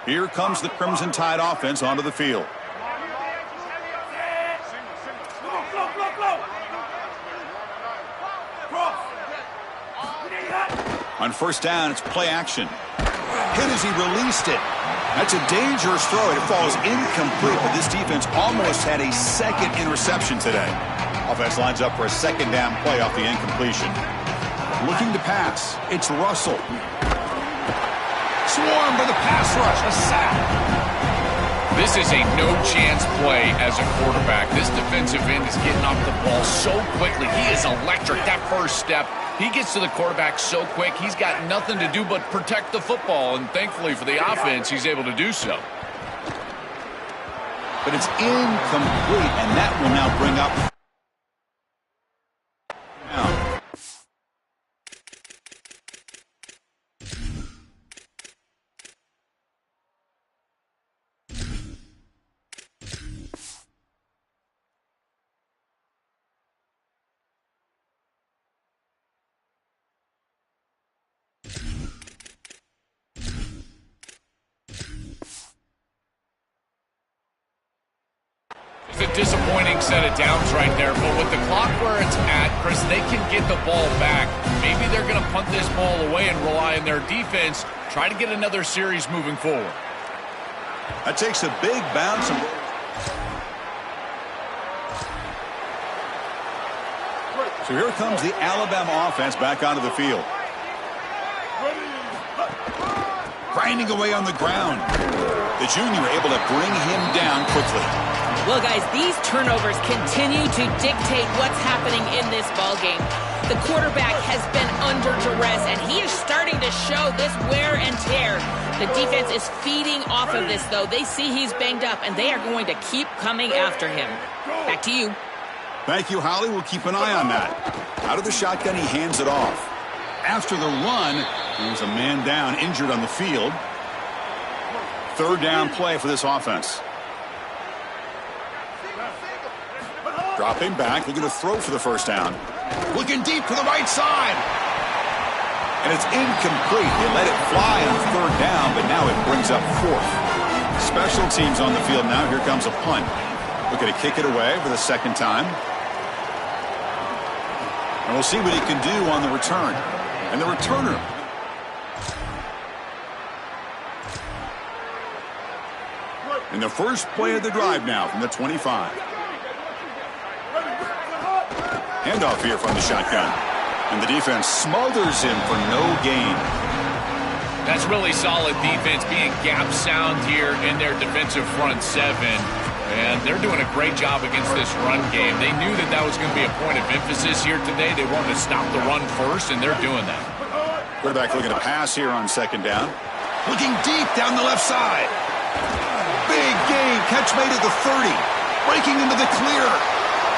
Here comes the Crimson Tide offense onto the field. On first down, it's play action. Hit as he released it. That's a dangerous throw. It falls incomplete, but this defense almost had a second interception today. Offense lines up for a second down play off the incompletion. Looking to pass. It's Russell. Swarmed by the pass rush. A sack. This is a no-chance play as a quarterback. This defensive end is getting off the ball so quickly. He is electric. That first step, he gets to the quarterback so quick. He's got nothing to do but protect the football, and thankfully for the offense, he's able to do so. But it's incomplete, and that will now bring up It's a disappointing set of downs right there, but with the clock where it's at, Chris, they can get the ball back. Maybe they're going to punt this ball away and rely on their defense, try to get another series moving forward. That takes a big bounce. So here comes the Alabama offense back onto the field. Grinding away on the ground. The junior able to bring him down quickly. Well, guys, these turnovers continue to dictate what's happening in this ballgame. The quarterback has been under duress, and he is starting to show this wear and tear. The defense is feeding off of this, though. They see he's banged up, and they are going to keep coming after him. Back to you. Thank you, Holly. We'll keep an eye on that. Out of the shotgun, he hands it off. After the run, there's a man down, injured on the field. Third down play for this offense. Dropping back, looking to throw for the first down. Looking deep to the right side. And it's incomplete. They let it fly on third down, but now it brings up fourth. Special teams on the field now. Here comes a punt. Looking to kick it away for the second time. And we'll see what he can do on the return. And the returner. In the first play of the drive now from the 25. Handoff here from the shotgun. And the defense smothers him for no gain. That's really solid defense, being gap sound here in their defensive front seven. And they're doing a great job against this run game. They knew that that was going to be a point of emphasis here today. They wanted to stop the run first, and they're doing that. Quarterback looking to pass here on second down. Looking deep down the left side. Big gain. Catch made at the 30. Breaking into the clear.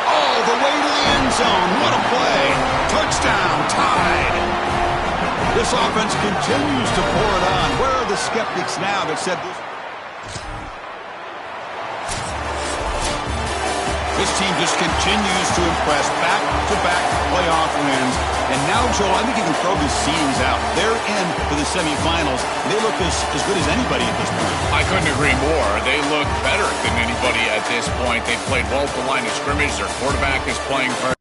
All the way to the end zone. What a play. Touchdown, Tide. This offense continues to pour it on. Where are the skeptics now that said this team just continues to impress, back-to-back playoff wins. And now, Joel, I think you can throw these seedings out. They're in for the semifinals. They look as good as anybody at this point. I couldn't agree more. They look better than anybody at this point. They've played well at the line of scrimmage. Their quarterback is playing very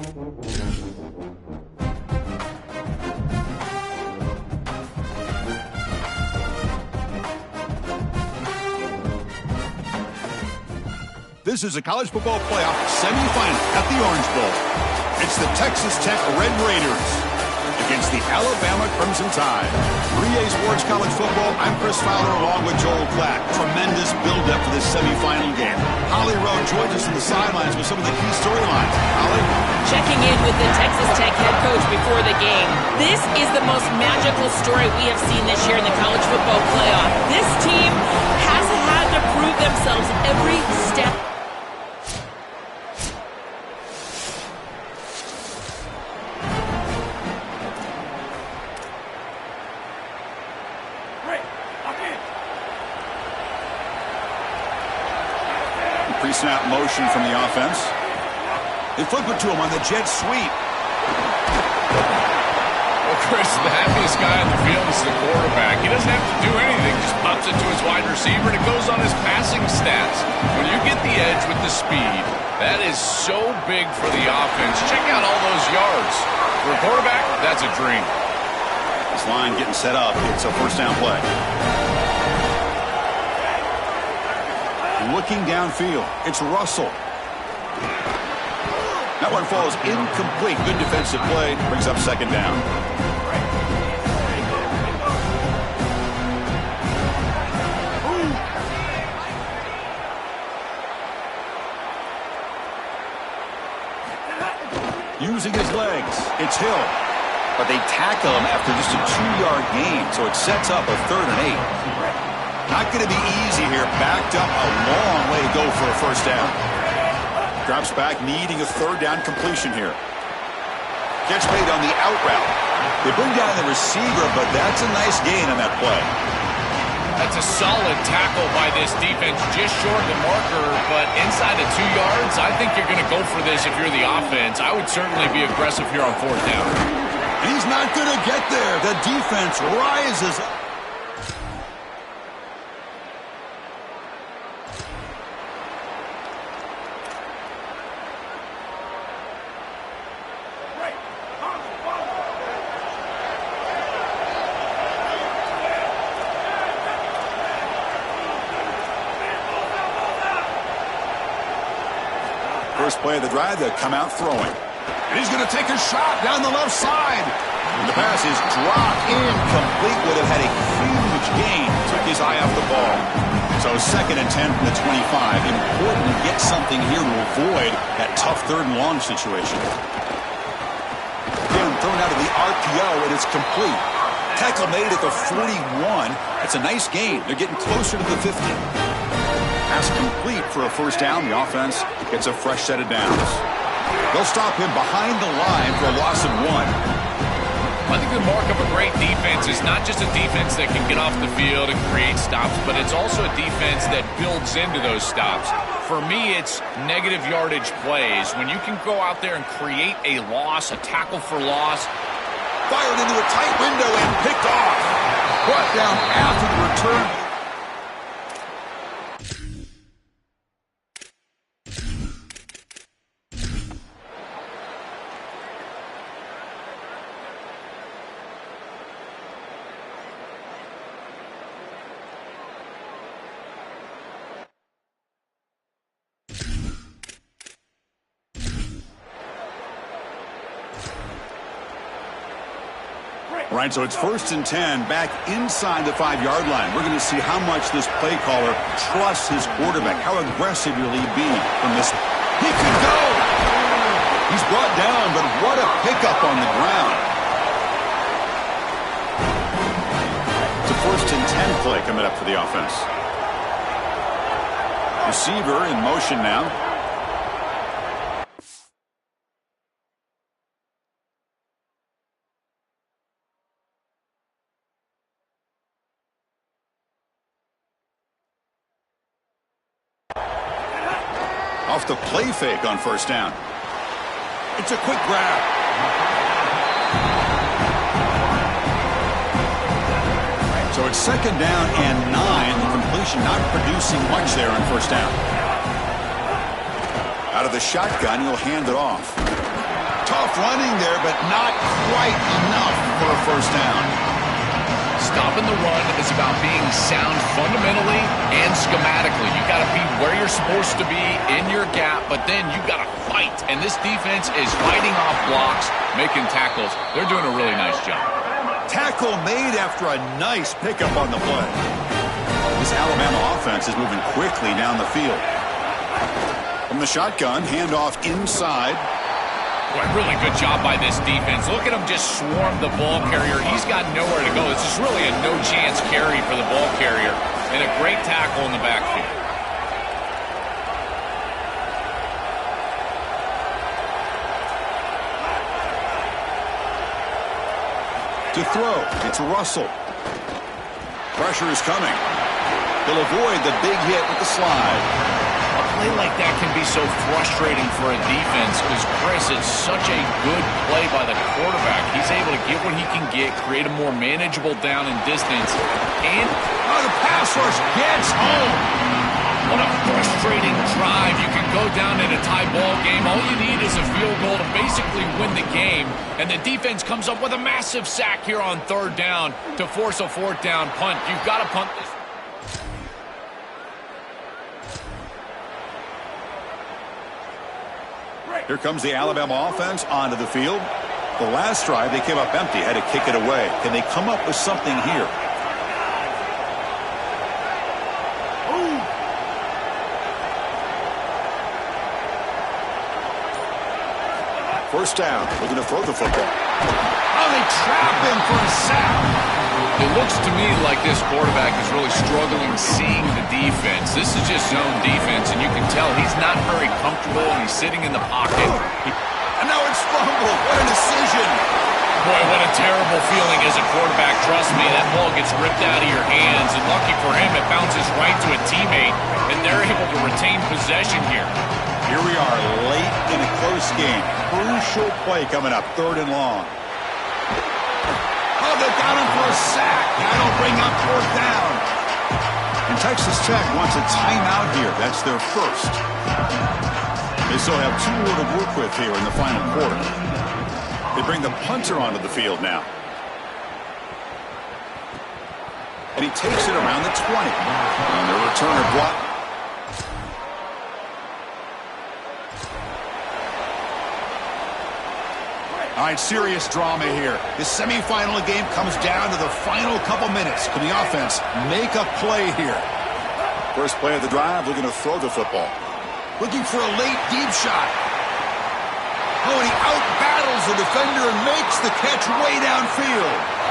This is a college football playoff semifinal at the Orange Bowl. It's the Texas Tech Red Raiders against the Alabama Crimson Tide. 3A Sports College Football, I'm Chris Fowler along with Joel Klatt. Tremendous build-up for this semifinal game. Holly Rowe joins us on the sidelines with some of the key storylines. Holly? Checking in with the Texas Tech head coach before the game. This is the most magical story we have seen this year in the college football playoff. This team has had to prove themselves every step. Pre-snap motion from the offense. They flip it to him on the jet sweep. Well, Chris, the happiest guy on the field is the quarterback. He doesn't have to do anything. Just pops it to his wide receiver, and it goes on his passing stats. When you get the edge with the speed, that is so big for the offense. Check out all those yards. For a quarterback, that's a dream. This line getting set up. It's a first down play. Looking downfield, it's Russell. That one falls incomplete. Good defensive play. Brings up second down. Using his legs, it's Hill. But they tackle him after just a 2-yard gain, so it sets up a 3rd and 8. Not going to be easy here. Backed up a long way to go for a first down. Drops back, needing a 3rd down completion here. Catch made on the out route. They bring down the receiver, but that's a nice gain on that play. That's a solid tackle by this defense, just short of the marker, but inside of 2 yards, I think you're going to go for this if you're the offense. I would certainly be aggressive here on 4th down. He's not going to get there. The defense rises up. First play of the drive, they'll come out throwing. And he's going to take a shot down the left side. And the pass is dropped incomplete. Would have had a huge gain. Took his eye off the ball. So 2nd and 10 from the 25. Important to get something here to avoid that tough 3rd and long situation. Again, thrown out of the RPO, and it's complete. Tackle made at the 41. That's a nice gain. They're getting closer to the 50. Pass complete for a first down. The offense gets a fresh set of downs. They'll stop him behind the line for a loss of 1. I think the mark of a great defense is not just a defense that can get off the field and create stops, but it's also a defense that builds into those stops. For me, it's negative yardage plays. When you can go out there and create a loss, a tackle for loss. Fired into a tight window and picked off. Brought down after the return. All right, so it's 1st and 10, back inside the 5-yard line. We're going to see how much this play caller trusts his quarterback. How aggressive will he be from this? He can go! He's brought down, but what a pickup on the ground. It's a 1st and 10 play coming up for the offense. Receiver in motion now. Off the play fake on first down. It's a quick grab. So it's 2nd down and 9. The completion not producing much there on first down. Out of the shotgun, he'll hand it off. Tough running there, but not quite enough for a first down. Stopping the run is about being sound fundamentally and schematically. You got to be where you're supposed to be in your gap, but then you got to fight. And this defense is fighting off blocks, making tackles. They're doing a really nice job. Tackle made after a nice pickup on the play. This Alabama offense is moving quickly down the field. From the shotgun, handoff inside. Boy, really good job by this defense. Look at him just swarm the ball carrier. He's got nowhere to go. This is really a no-chance carry for the ball carrier. And a great tackle in the backfield. To throw, it's Russell. Pressure is coming. He'll avoid the big hit with the slide. A play like that can be so frustrating for a defense because, Chris, it's such a good play by the quarterback. He's able to get what he can get, create a more manageable down and distance, and the pass rush gets home. What a frustrating drive. You can go down in a tie ball game. All you need is a field goal to basically win the game, and the defense comes up with a massive sack here on third down to force a fourth down punt. You've got to punt this. Here comes the Alabama offense onto the field. The last drive, they came up empty, had to kick it away. Can they come up with something here? First down, looking to throw the football. Oh, they trap him for a sack. It looks to me like this quarterback is really struggling seeing the defense. This is just zone defense, and you can tell he's not very comfortable, and he's sitting in the pocket. And now it's fumbled. What a decision. Boy, what a terrible feeling as a quarterback. Trust me, that ball gets ripped out of your hands, and lucky for him, it bounces right to a teammate, and they're able to retain possession here. Here we are, late in a close game. Crucial play coming up, third and long. Oh, they got him for a sack. That'll bring up fourth down. And Texas Tech wants a timeout here. That's their first. They still have 2 more to work with here in the final quarter. They bring the punter onto the field now. And he takes it around the 20. And the returner blocked. All right, serious drama here. The semifinal game comes down to the final couple minutes. Can the offense make a play here? First play of the drive, looking to throw the football. Looking for a late deep shot. Oh, and he out-battles the defender and makes the catch way downfield.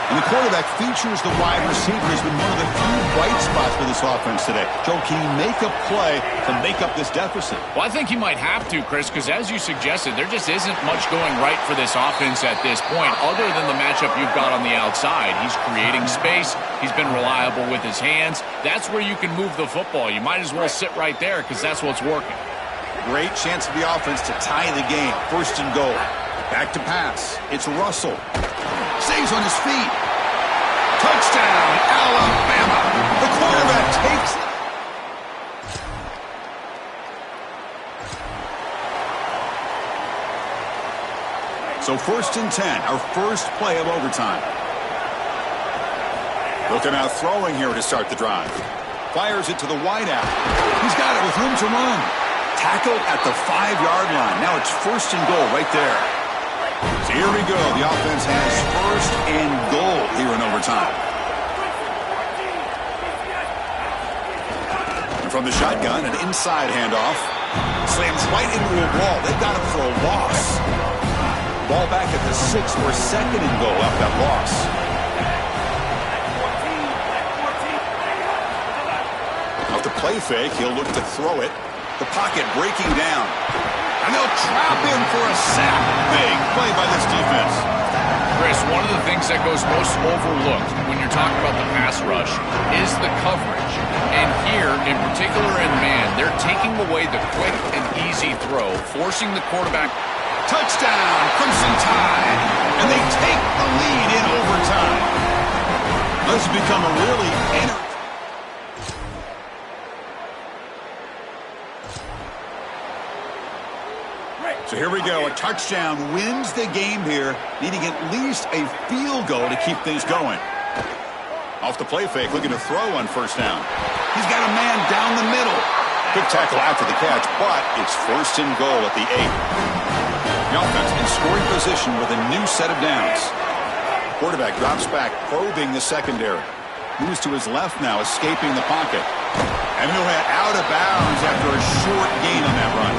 And the quarterback features the wide receiver has been one of the few bright spots for this offense today. Joe, can he make a play to make up this deficit? Well, I think he might have to, Chris, because as you suggested, there just isn't much going right for this offense at this point, other than the matchup you've got on the outside. He's creating space. He's been reliable with his hands. That's where you can move the football. You might as well sit right there because that's what's working. Great chance for the offense to tie the game. First and goal. Back to pass. It's Russell. Stays on his feet. Touchdown, Alabama. The quarterback takes it. So first and 10, our first play of overtime. Looking out throwing here to start the drive. Fires it to the wideout. He's got it with room to run. Tackled at the 5-yard line. Now it's first and goal right there. So here we go. The offense has first and goal here in overtime. And from the shotgun, an inside handoff. Slams right into a wall. They've got him for a loss. Ball back at the 6 for second and goal after that loss. Off the play fake, he'll look to throw it. The pocket breaking down. And they'll trap him for a sack. Big play by this defense. Chris, one of the things that goes most overlooked when you're talking about the pass rush is the coverage. And here, in particular in man, they're taking away the quick and easy throw, forcing the quarterback. Touchdown, Crimson Tide. And they take the lead in overtime. This has become a really entertaining. So here we go. A touchdown wins the game here, needing at least a field goal to keep things going. Off the play fake, looking to throw on first down. He's got a man down the middle. Good tackle after the catch, but it's first and goal at the 8. The offense in scoring position with a new set of downs. Quarterback drops back, probing the secondary. Moves to his left now, escaping the pocket. And he'll head out of bounds after a short gain on that run.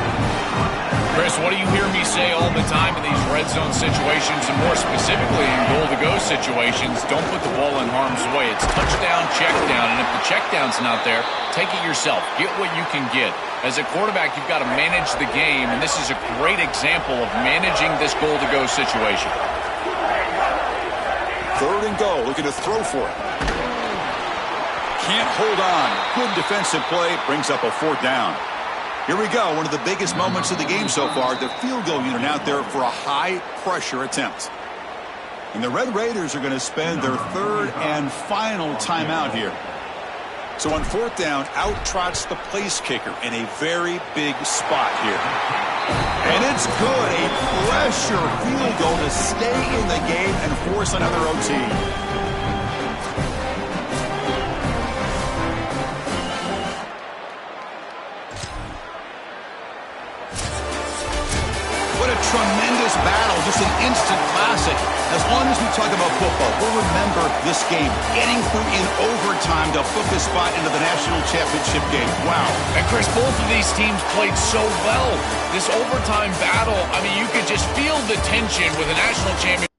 Chris, what do you hear me say all the time in these red zone situations, and more specifically in goal-to-go situations? Don't put the ball in harm's way. It's touchdown, check down, and if the check down's not there, take it yourself. Get what you can get. As a quarterback, you've got to manage the game, and this is a great example of managing this goal-to-go situation. Third and goal, looking to throw for it. Can't hold on. Good defensive play, brings up a fourth down. Here we go, one of the biggest moments of the game so far. The field goal unit out there for a high-pressure attempt. And the Red Raiders are going to spend their third and final timeout here. So on fourth down, out trots the place kicker in a very big spot here. And it's good. A pressure field goal to stay in the game and force another OT. What a tremendous battle, just an instant classic. As long as we talk about football, we'll remember this game, getting through in overtime to book a spot into the national championship game. Wow. And Chris, both of these teams played so well. This overtime battle, I mean, you could just feel the tension with a national championship.